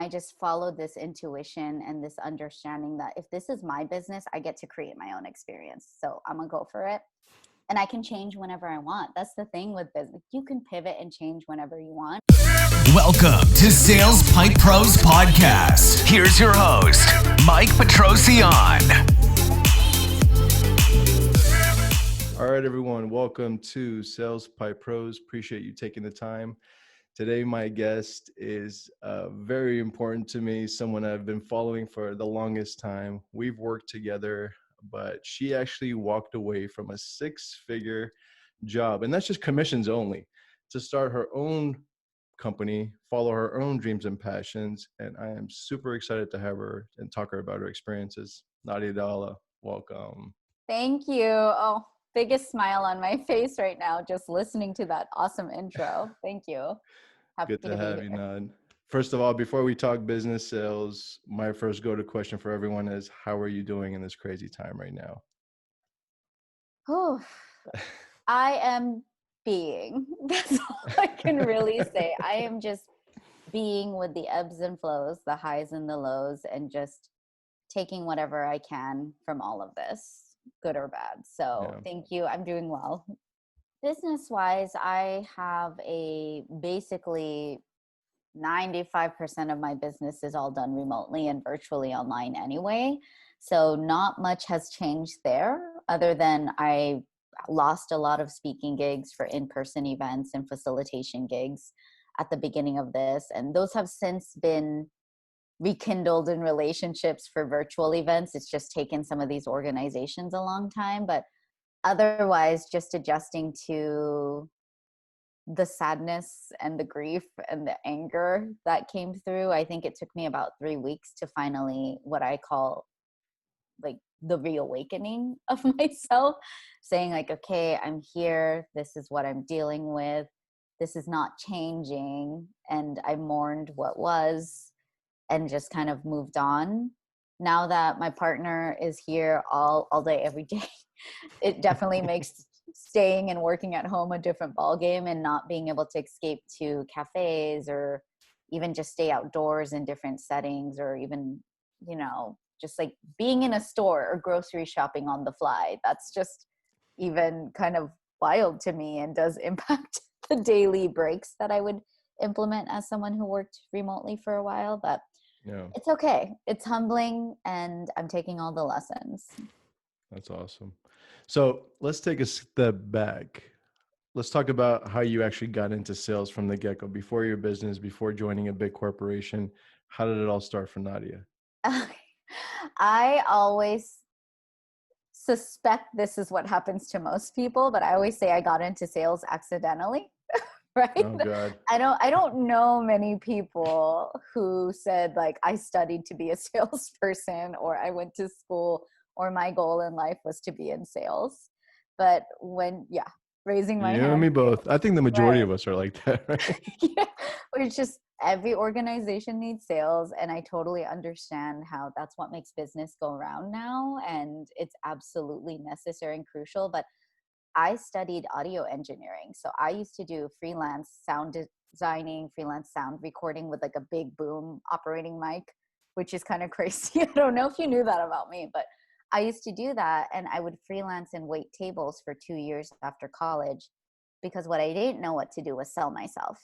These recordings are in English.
I just followed this intuition and this understanding that if this is my business, I get to create my own experience. So I'm gonna go for it. And I can change whenever I want. That's the thing with business. You can pivot and change whenever you want. Welcome to Sales Pipe Pros Podcast. Here's your host, Mike Petrosyan. All right, everyone. Welcome to Sales Pipe Pros. Appreciate you taking the time. Today, my guest is very important to me, someone I've been following for the longest time. We've worked together, but she actually walked away from a six-figure job, and that's just commissions only, to start her own company, follow her own dreams and passions. And I am super excited to have her and talk to her about her experiences. Nadia De Ala, welcome. Thank you. Oh, biggest smile on my face right now just listening to that awesome intro. Thank you. Happy Good to have be you, here. Nad. First of all, before we talk business sales, my first go-to question for everyone is, how are you doing in this crazy time right now? Oh, I am being. That's all I can really say. I am just being with the ebbs and flows, the highs and the lows, and just taking whatever I can from all of this, good or bad. So Thank you. I'm doing well. Business-wise, I have basically 95% of my business is all done remotely and virtually online anyway. So not much has changed there other than I lost a lot of speaking gigs for in-person events and facilitation gigs at the beginning of this. And those have since been rekindled in relationships for virtual events. It's just taken some of these organizations a long time, but otherwise just adjusting to the sadness and the grief and the anger that came through. I think it took me about 3 weeks to finally, what I call like the reawakening of myself, saying like, okay, I'm here. This is what I'm dealing with. This is not changing. And I mourned what was and just kind of moved on. Now that my partner is here all day, every day, it definitely makes staying and working at home a different ballgame, and not being able to escape to cafes or even just stay outdoors in different settings, or even, just like being in a store or grocery shopping on the fly. That's just even kind of wild to me and does impact the daily breaks that I would implement as someone who worked remotely for a while. But it's okay. It's humbling, and I'm taking all the lessons. That's awesome. So let's take a step back. Let's talk about how you actually got into sales from the get-go, before your business, before joining a big corporation. How did it all start for Nadia? I always suspect this is what happens to most people, but I always say I got into sales accidentally. Right? Oh God. I don't know many people who said like, I studied to be a salesperson, or I went to school, or my goal in life was to be in sales. But raising my hand. You and me both. I think the majority Right. of us are like that, right? Yeah, it's just every organization needs sales, and I totally understand how that's what makes business go around now, and it's absolutely necessary and crucial. But I studied audio engineering, so I used to do freelance sound designing, freelance sound recording with like a big boom operating mic, which is kind of crazy. I don't know if you knew that about me, but I used to do that, and I would freelance and wait tables for 2 years after college, because what I didn't know what to do was sell myself.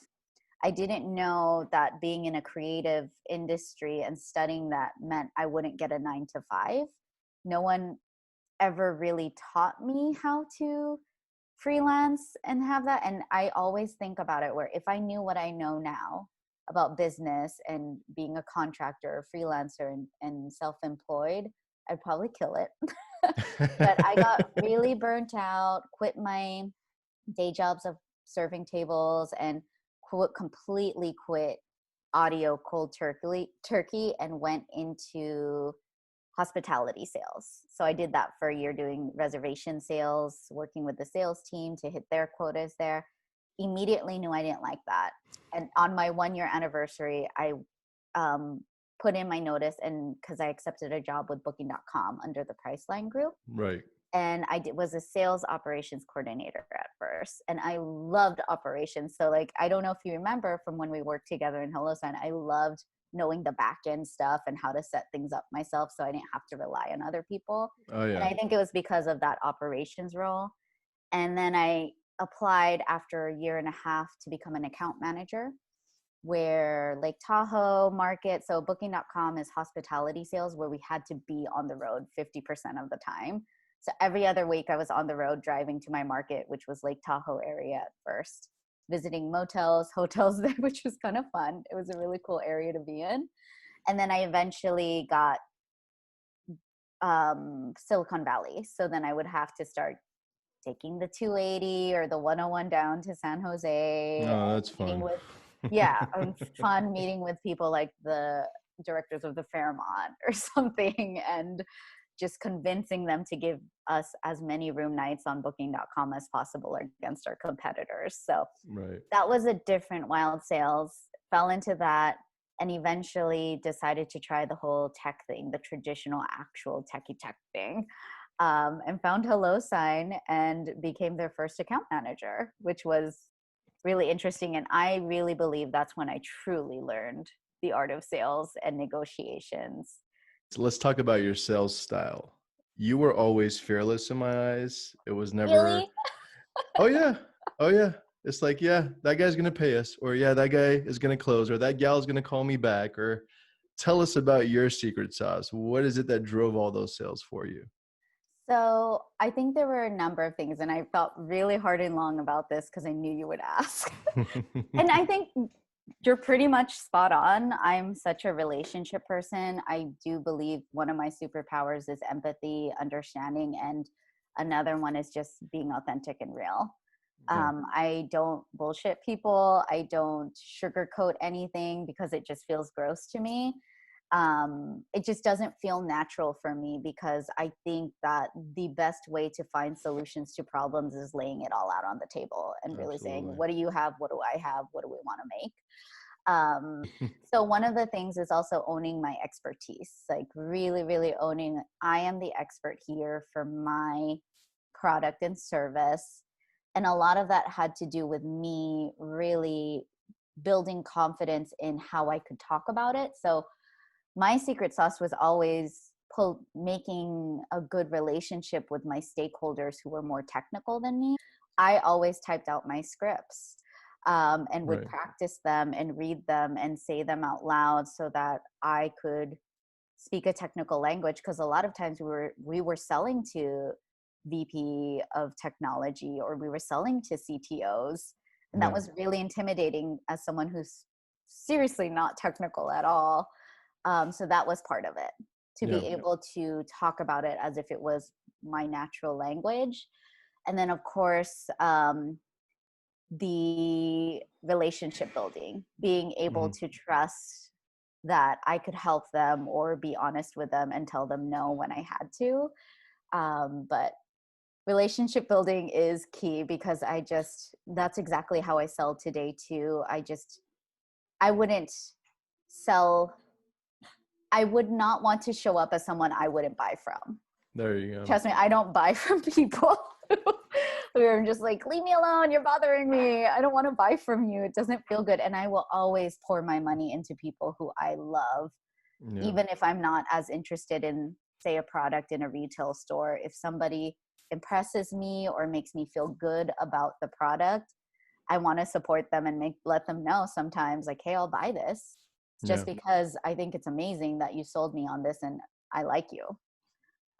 I didn't know that being in a creative industry and studying that meant I wouldn't get a 9 to 5. No one ever really taught me how to freelance and have that. And I always think about it where if I knew what I know now about business and being a contractor, freelancer, and self-employed, I'd probably kill it. But I got really burnt out, quit my day jobs of serving tables, and completely quit audio cold turkey and went into hospitality sales. So I did that for a year, doing reservation sales, working with the sales team to hit their quotas there. Immediately knew I didn't like that. And on my 1-year anniversary, I put in my notice, and because I accepted a job with booking.com under the Priceline Group. Right. And was a sales operations coordinator at first. And I loved operations. So like, I don't know if you remember from when we worked together in HelloSign, I loved knowing the back end stuff and how to set things up myself, so I didn't have to rely on other people. Oh And yeah. I think it was because of that operations role. And then I applied after a year and a half to become an account manager, where Lake Tahoe market, so booking.com is hospitality sales, where we had to be on the road 50% of the time. So every other week I was on the road driving to my market, which was Lake Tahoe area at first, visiting motels, hotels there, which was kind of fun. It was a really cool area to be in. And then I eventually got Silicon Valley. So then I would have to start taking the 280 or the 101 down to San Jose, Oh, and that's meeting fun. with, yeah, fun meeting with people like the directors of the Fairmont or something, and just convincing them to give us as many room nights on booking.com as possible against our competitors. So Right. that was a different wild sales, fell into that, and eventually decided to try the whole tech thing, the traditional actual techie tech thing, and found HelloSign and became their first account manager, which was really interesting. And I really believe that's when I truly learned the art of sales and negotiations. So let's talk about your sales style. You were always fearless in my eyes. It was never, Really? oh yeah, oh yeah. It's like, yeah, that guy's gonna pay us, or yeah, that guy is gonna close, or that gal's gonna call me back, or tell us about your secret sauce. What is it that drove all those sales for you? So I think there were a number of things, and I felt really hard and long about this because I knew you would ask. And I think you're pretty much spot on. I'm such a relationship person. I do believe one of my superpowers is empathy, understanding, and another one is just being authentic and real. Yeah. I don't bullshit people. I don't sugarcoat anything because it just feels gross to me. It just doesn't feel natural for me, because I think that the best way to find solutions to problems is laying it all out on the table and really saying, Absolutely. what do you have? What do I have? What do we want to make? So one of the things is also owning my expertise, like really, really owning, I am the expert here for my product and service. And a lot of that had to do with me really building confidence in how I could talk about it. So my secret sauce was always making a good relationship with my stakeholders who were more technical than me. I always typed out my scripts, and would Right. practice them and read them and say them out loud so that I could speak a technical language. Because a lot of times we were selling to VP of technology, or we were selling to CTOs, and that Yeah. was really intimidating as someone who's seriously not technical at all. So that was part of it, to Yeah. be able to talk about it as if it was my natural language. And then, of course, the relationship building, being able Mhm. to trust that I could help them or be honest with them and tell them no when I had to. But relationship building is key, because that's exactly how I sell today too. I wouldn't sell, I would not want to show up as someone I wouldn't buy from. There you go. Trust me, I don't buy from people who are just like, leave me alone, you're bothering me. I don't want to buy from you. It doesn't feel good. And I will always pour my money into people who I love, Yeah. even if I'm not as interested in, say, a product in a retail store. If somebody impresses me or makes me feel good about the product, I want to support them and let them know sometimes, like, hey, I'll buy this Yeah. just because I think it's amazing that you sold me on this and I like you.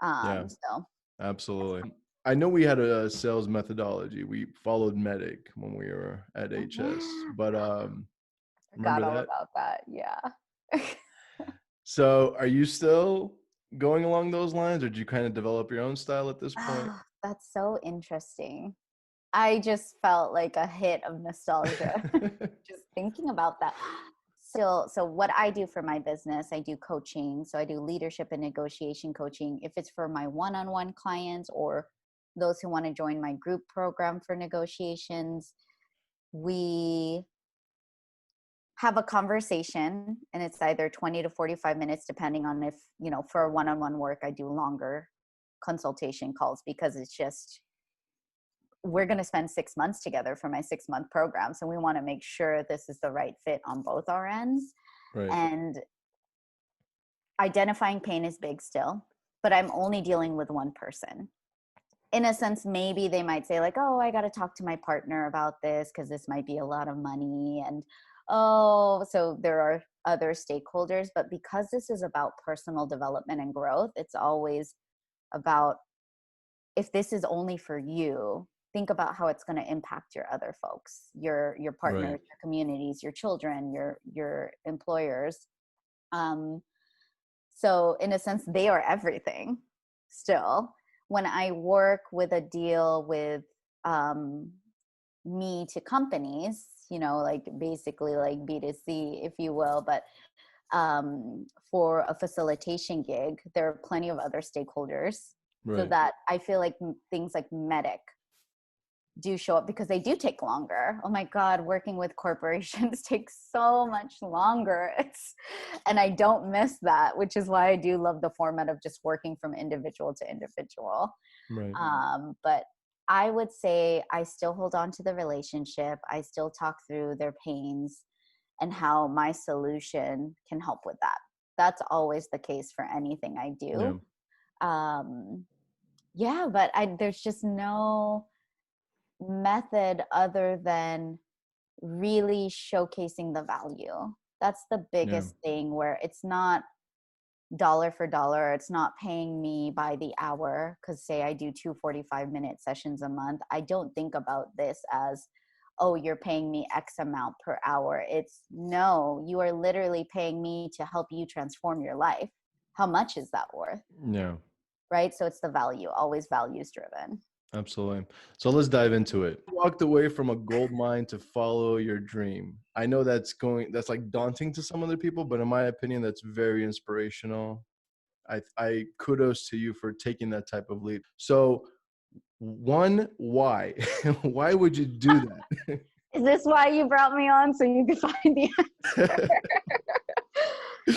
Yeah. So Absolutely. I know we had a sales methodology. We followed Medic when we were at oh, HS, yeah. but Forgot remember all that? about that. Yeah. So are you still going along those lines, or do you kind of develop your own style at this point? Oh, that's so interesting. I just felt like a hit of nostalgia just thinking about that. So what I do for my business, I do coaching. So I do leadership and negotiation coaching. If it's for my one-on-one clients or those who want to join my group program for negotiations, we have a conversation, and it's either 20 to 45 minutes, depending on if, for one-on-one work, I do longer consultation calls, because it's just, we're going to spend 6 months together for my 6-month program. So we want to make sure this is the right fit on both our ends. Right. And identifying pain is big still, but I'm only dealing with one person. In a sense, maybe they might say like, oh, I got to talk to my partner about this because this might be a lot of money. And so there are other stakeholders, but because this is about personal development and growth, it's always about, if this is only for you, think about how it's going to impact your other folks, your partners, Right. your communities, your children, your employers. So in a sense, they are everything still. When I work with a deal with me to companies, like basically like B2C, if you will, but for a facilitation gig, there are plenty of other stakeholders. So Right. that I feel like things like medic do show up because they do take longer. Oh my God, working with corporations takes so much longer. And I don't miss that, which is why I do love the format of just working from individual to individual. Right. But I would say I still hold on to the relationship. I still talk through their pains and how my solution can help with that. That's always the case for anything I Yeah. do. But there's just no method other than really showcasing the value. That's the Yeah. biggest thing, where it's not dollar for dollar. It's not paying me by the hour, because say I do 2 45-minute sessions a month. I don't think about this as, oh, you're paying me X amount per hour. It's no, you are literally paying me to help you transform your life. How much is that worth? Yeah. Right? So it's the value, always values driven. Absolutely. So let's dive into it. You walked away from a gold mine to follow your dream. I know that's like daunting to some other people, but in my opinion, that's very inspirational. I kudos to you for taking that type of leap. So one, why? Why would you do that? Is this why you brought me on, so you could find the answer?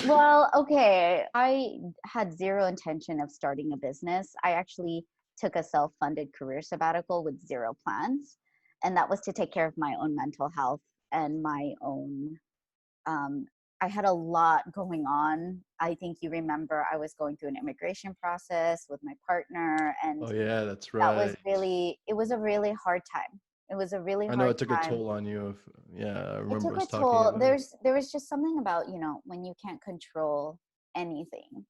Well, okay. I had zero intention of starting a business. I actually took a self-funded career sabbatical with zero plans. And that was to take care of my own mental health and my own, I had a lot going on. I think you remember I was going through an immigration process with my partner, and Oh yeah, that's that was right. it was a really hard time. It was a really I know hard it took a time. toll on you. Yeah, I It remember took us a talking toll. about it. There was just something about, when you can't control anything.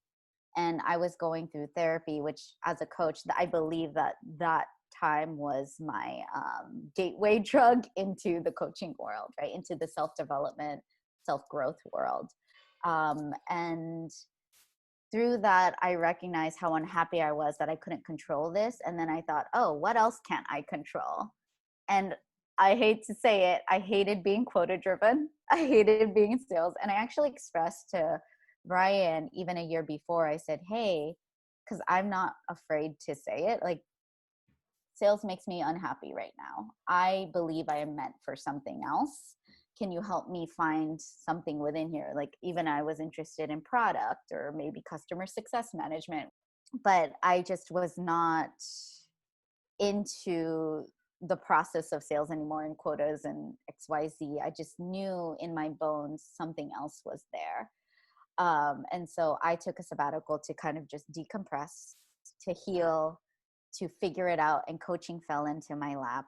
And I was going through therapy, which as a coach, I believe that time was my gateway drug into the coaching world, right? Into the self-development, self-growth world. And through that, I recognized how unhappy I was that I couldn't control this. And then I thought, oh, what else can't I control? And I hate to say it, I hated being quota driven. I hated being in sales. And I actually expressed to Brian even a year before, I said, hey, because I'm not afraid to say it, like, sales makes me unhappy right now. I believe I am meant for something else. Can you help me find something within here? Like, even I was interested in product or maybe customer success management, but I just was not into the process of sales anymore, and quotas and XYZ. I just knew in my bones something else was there. And so I took a sabbatical to kind of just decompress, to heal, to figure it out, and coaching fell into my lap.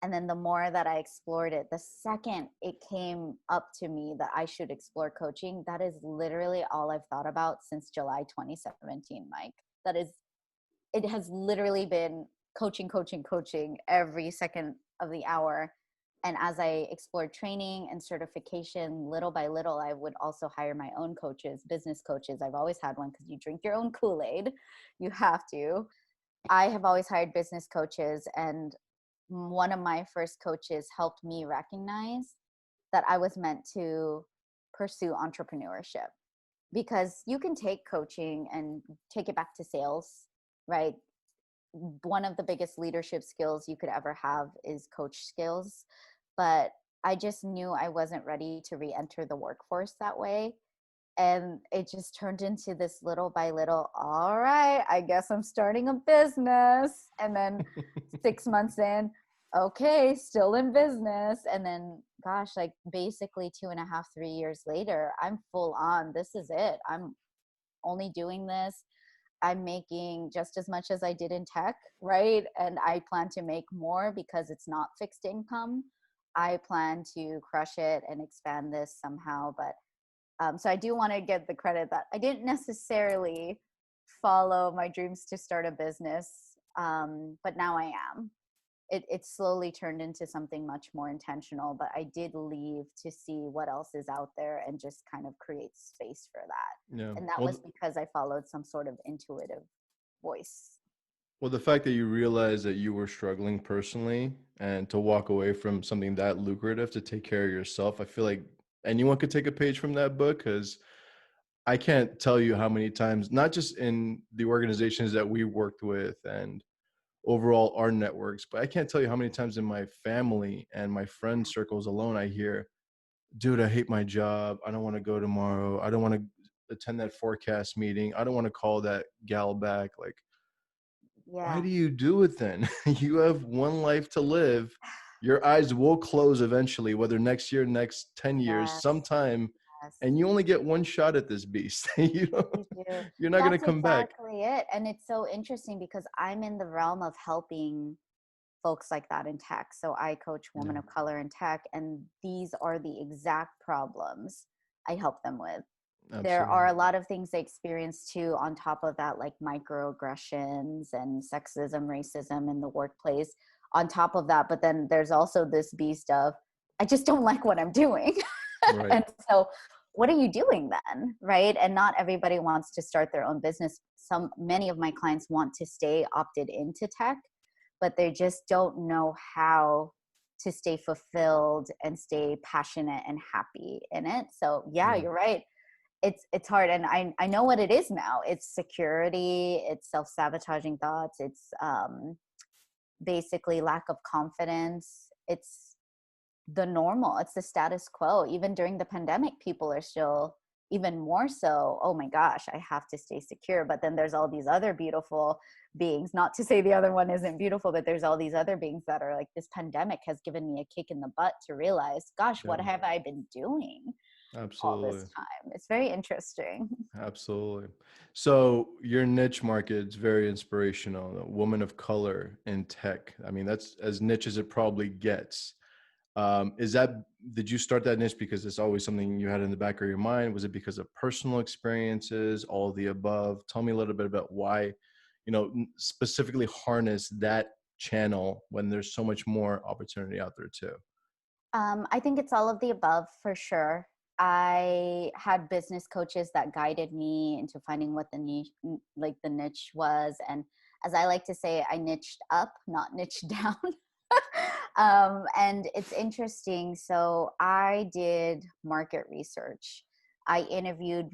And then the more that I explored it, the second it came up to me that I should explore coaching, that is literally all I've thought about since July 2017, Mike. It has literally been coaching every second of the hour. And as I explored training and certification, little by little, I would also hire my own coaches, business coaches. I've always had one, because you drink your own Kool-Aid. You have to. I have always hired business coaches. And one of my first coaches helped me recognize that I was meant to pursue entrepreneurship, because you can take coaching and take it back to sales, right? One of the biggest leadership skills you could ever have is coach skills. But I just knew I wasn't ready to re-enter the workforce that way. And it just turned into this little by little, all right, I guess I'm starting a business. And then 6 months in, okay, still in business. And then, gosh, like basically 2.5, 3 years later, I'm full on. This is it. I'm only doing this. I'm making just as much as I did in tech, right? And I plan to make more because it's not fixed income. I plan to crush it and expand this somehow. But so I do want to get the credit that I didn't necessarily follow my dreams to start a business, but now I am. It slowly turned into something much more intentional, but I did leave to see what else is out there and just kind of create space for that. Yeah. And that was because I followed some sort of intuitive voice. Well, the fact that you realized that you were struggling personally and to walk away from something that lucrative to take care of yourself, I feel like anyone could take a page from that book, because I can't tell you how many times, not just in the organizations that we worked with and overall our networks, but I can't tell you how many times in my family and my friend circles alone, I hear, dude, I hate my job. I don't want to go tomorrow. I don't want to attend that forecast meeting. I don't want to call that gal back. Like, why Yeah. do you do it then? You have one life to live. Your eyes will close eventually, whether next year, next 10 years, Yes. sometime, Yes. and you only get one shot at this beast. You know, You do. you're not going to That's come back. exactly it. And it's so interesting because I'm in the realm of helping folks like that in tech. So I coach women Yeah, of color in tech, and these are the exact problems I help them with. There absolutely. are a lot of things they experience too, on top of that, like microaggressions and sexism, racism in the workplace, on top of that. But then there's also this beast of, I just don't like what I'm doing. Right. And so, what are you doing then? Right. And not everybody wants to start their own business. Many of my clients want to stay opted into tech, but they just don't know how to stay fulfilled and stay passionate and happy in it. So yeah, Yeah. you're right. It's hard, and I know what it is now. It's security, it's self-sabotaging thoughts, it's basically lack of confidence. It's the normal, it's the status quo. Even during the pandemic, people are still even more so, oh my gosh, I have to stay secure. But then there's all these other beautiful beings, not to say the other one isn't beautiful, but there's all these other beings that are like, this pandemic has given me a kick in the butt to realize, gosh, what Yeah, have I been doing all this absolutely. time? It's very interesting. Absolutely. So your niche market is very inspirational. A woman of color in tech. I mean, that's as niche as it probably gets. Is that, did you start that niche because it's always something you had in the back of your mind? Was it because of personal experiences, all of the above? Tell me a little bit about why, specifically harness that channel when there's so much more opportunity out there too. I think it's all of the above for sure. I had business coaches that guided me into finding what the niche, like the niche was. And as I like to say, I niched up, not niched down. And it's interesting. So I did market research. I interviewed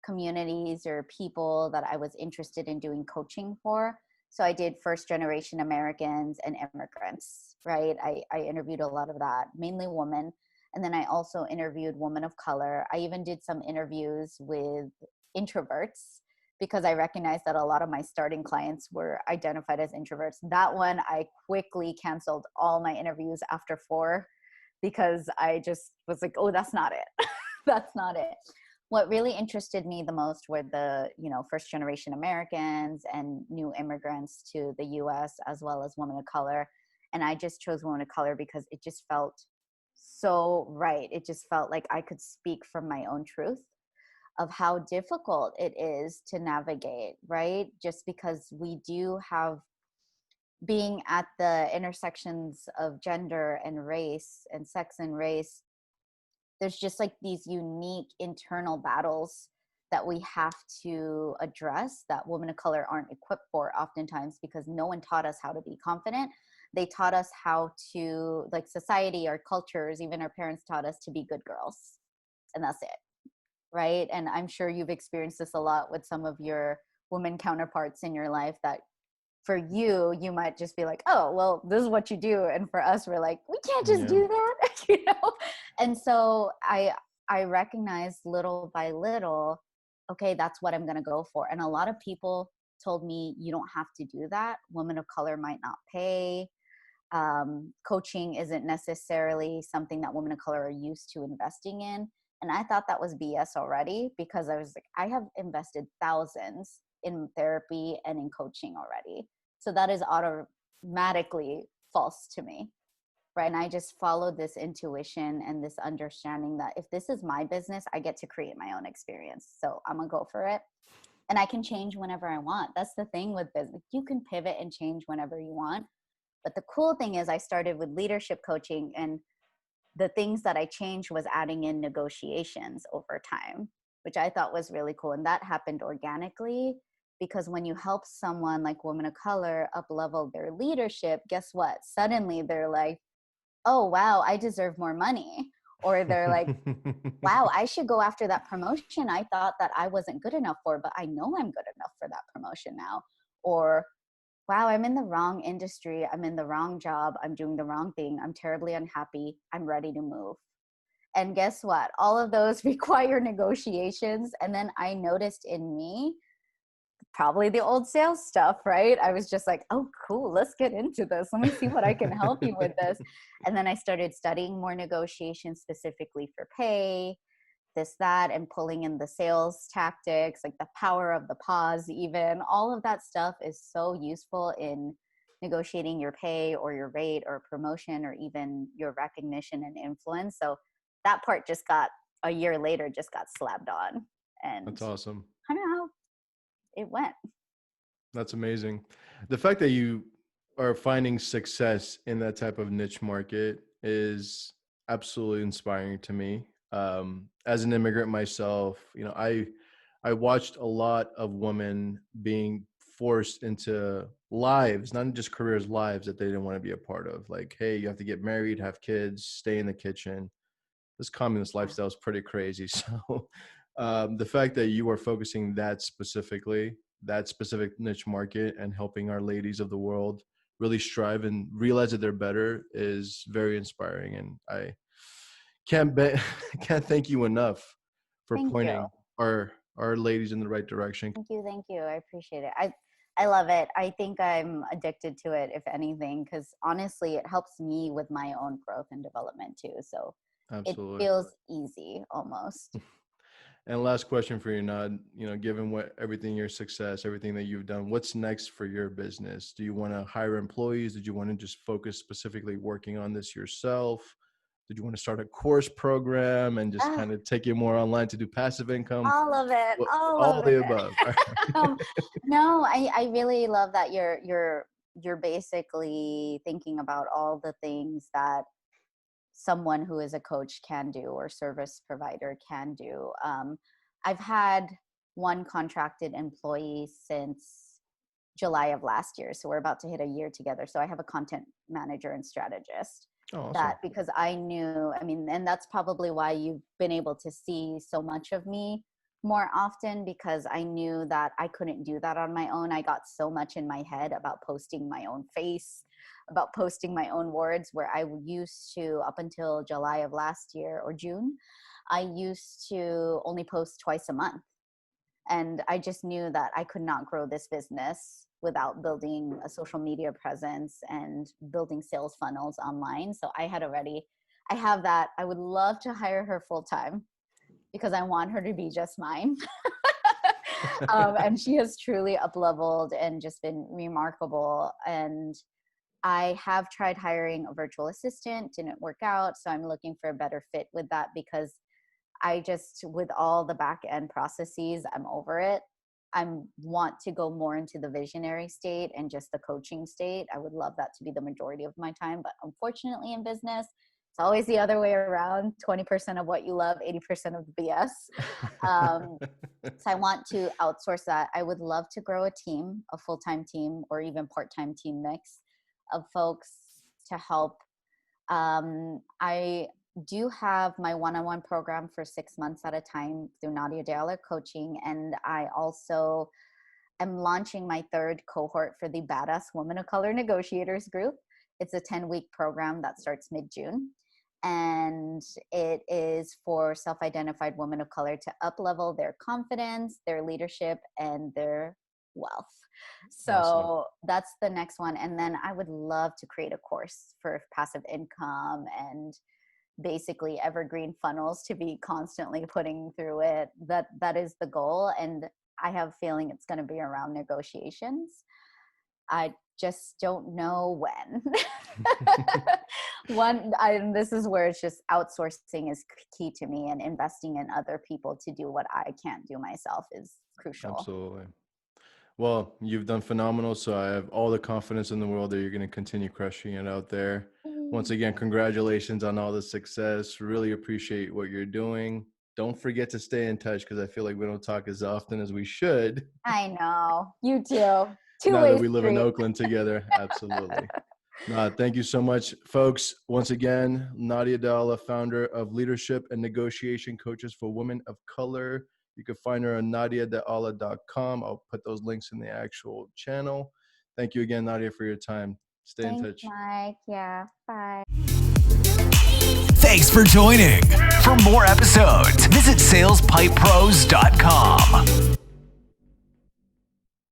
communities or people that I was interested in doing coaching for. So I did first generation Americans and immigrants, right? I interviewed a lot of that, mainly women. And then I also interviewed women of color. I even did some interviews with introverts because I recognized that a lot of my starting clients were identified as introverts. That one, I quickly canceled all my interviews after 4 because I just was like, oh, that's not it. That's not it. What really interested me the most were the, first generation Americans and new immigrants to the US, as well as women of color. And I just chose women of color because it just felt so right. It just felt like I could speak from my own truth of how difficult it is to navigate, right? Just because we do have, being at the intersections of gender and race and sex and race, there's just like these unique internal battles that we have to address that women of color aren't equipped for oftentimes, because no one taught us how to be confident. They taught us how to, like society, our cultures, even our parents taught us to be good girls. And that's it. Right. And I'm sure you've experienced this a lot with some of your women counterparts in your life, that for you, you might just be like, oh, well, this is what you do. And for us, we're like, we can't just Yeah. do that. And so I recognized little by little, okay, that's what I'm going to go for. And a lot of people told me, you don't have to do that. Women of color might not pay. coaching isn't necessarily something that women of color are used to investing in. And I thought that was BS already, because I was like, I have invested thousands in therapy and in coaching already. So that is automatically false to me. Right. And I just followed this intuition and this understanding that if this is my business, I get to create my own experience. So I'm going to go for it. And I can change whenever I want. That's the thing with business. You can pivot and change whenever you want. But the cool thing is I started with leadership coaching, and the things that I changed was adding in negotiations over time, which I thought was really cool. And that happened organically, because when you help someone like women of color up level their leadership, guess what? Suddenly they're like, oh, wow, I deserve more money. Or they're like, wow, I should go after that promotion I thought that I wasn't good enough for, but I know I'm good enough for that promotion now. Or, wow, I'm in the wrong industry. I'm in the wrong job. I'm doing the wrong thing. I'm terribly unhappy. I'm ready to move. And guess what? All of those require negotiations. And then I noticed in me, probably the old sales stuff, right? I was just like, oh, cool, let's get into this. Let me see what I can help you with this. And then I started studying more negotiations specifically for pay, this, that, and pulling in the sales tactics, like the power of the pause, even. All of that stuff is so useful in negotiating your pay or your rate or promotion or even your recognition and influence. So that part just got, a year later, just got slapped on. And That's awesome. I don't know, it went. That's amazing. The fact that you are finding success in that type of niche market is absolutely inspiring to me. As an immigrant myself, you know, I watched a lot of women being forced into lives, not just careers, lives that they didn't want to be a part of. Like, hey, you have to get married, have kids, stay in the kitchen. This communist lifestyle is pretty crazy. So the fact that you are focusing that specific niche market and helping our ladies of the world really strive and realize that they're better is very inspiring. And I can't thank you enough for Thank you. pointing our ladies in the right direction. Thank you. I appreciate it. I love it. I think I'm addicted to it, if anything, because honestly, it helps me with my own growth and development too. So it Absolutely. feels easy almost. And last question for you, Nad, you know, given everything, your success, everything that you've done, what's next for your business? Do you want to hire employees? Did you want to just focus specifically working on this yourself? Did you want to start a course program and just Ah, kind of take it more online to do passive income? all of it. All All of the it. above. No, I really love that you're basically thinking about all the things that someone who is a coach can do or service provider can do. I've had one contracted employee since July of last year. So we're about to hit a year together. So I have a content manager and strategist Oh, awesome. that, because I knew, I mean, and that's probably why you've been able to see so much of me more often, because I knew that I couldn't do that on my own. I got so much in my head about posting my own face, about posting my own words, where I used to, up until July of last year or June, I used to only post twice a month. And I just knew that I could not grow this business without building a social media presence and building sales funnels online. So I have that. I would love to hire her full time, because I want her to be just mine. And she has truly up-leveled and just been remarkable. And I have tried hiring a virtual assistant, didn't work out. So I'm looking for a better fit with that, because I just, with all the back end processes, I'm over it. I want to go more into the visionary state and just the coaching state. I would love that to be the majority of my time. But unfortunately in business, it's always the other way around. 20% of what you love, 80% of the BS. So I want to outsource that. I would love to grow a team, a full-time team, or even part-time team mix of folks to help. I do have my one-on-one program for 6 months at a time through Nadia De Ala coaching. And I also am launching my third cohort for the Badass Women of Color Negotiators group. It's a 10-week program that starts mid-June. And it is for self-identified women of color to up-level their confidence, their leadership, and their wealth. So Awesome. that's the next one. And then I would love to create a course for passive income and basically evergreen funnels to be constantly putting through it. That is the goal. And I have a feeling it's going to be around negotiations. I just don't know when. This is where it's just outsourcing is key to me, and investing in other people to do what I can't do myself is crucial. Absolutely. Well, you've done phenomenal. So I have all the confidence in the world that you're going to continue crushing it out there. Once again, congratulations on all the success. Really appreciate what you're doing. Don't forget to stay in touch, because I feel like we don't talk as often as we should. I know. You too. Now Two-way that we live in street. Oakland together. Absolutely. Thank you so much, folks. Once again, Nadia De Ala, founder of Leadership and Negotiation Coaches for Women of Color. You can find her on nadiadeala.com. I'll put those links in the actual channel. Thank you again, Nadia, for your time. Stay in touch. Mike. Yeah. Bye. Thanks for joining. For more episodes, visit salespipepros.com.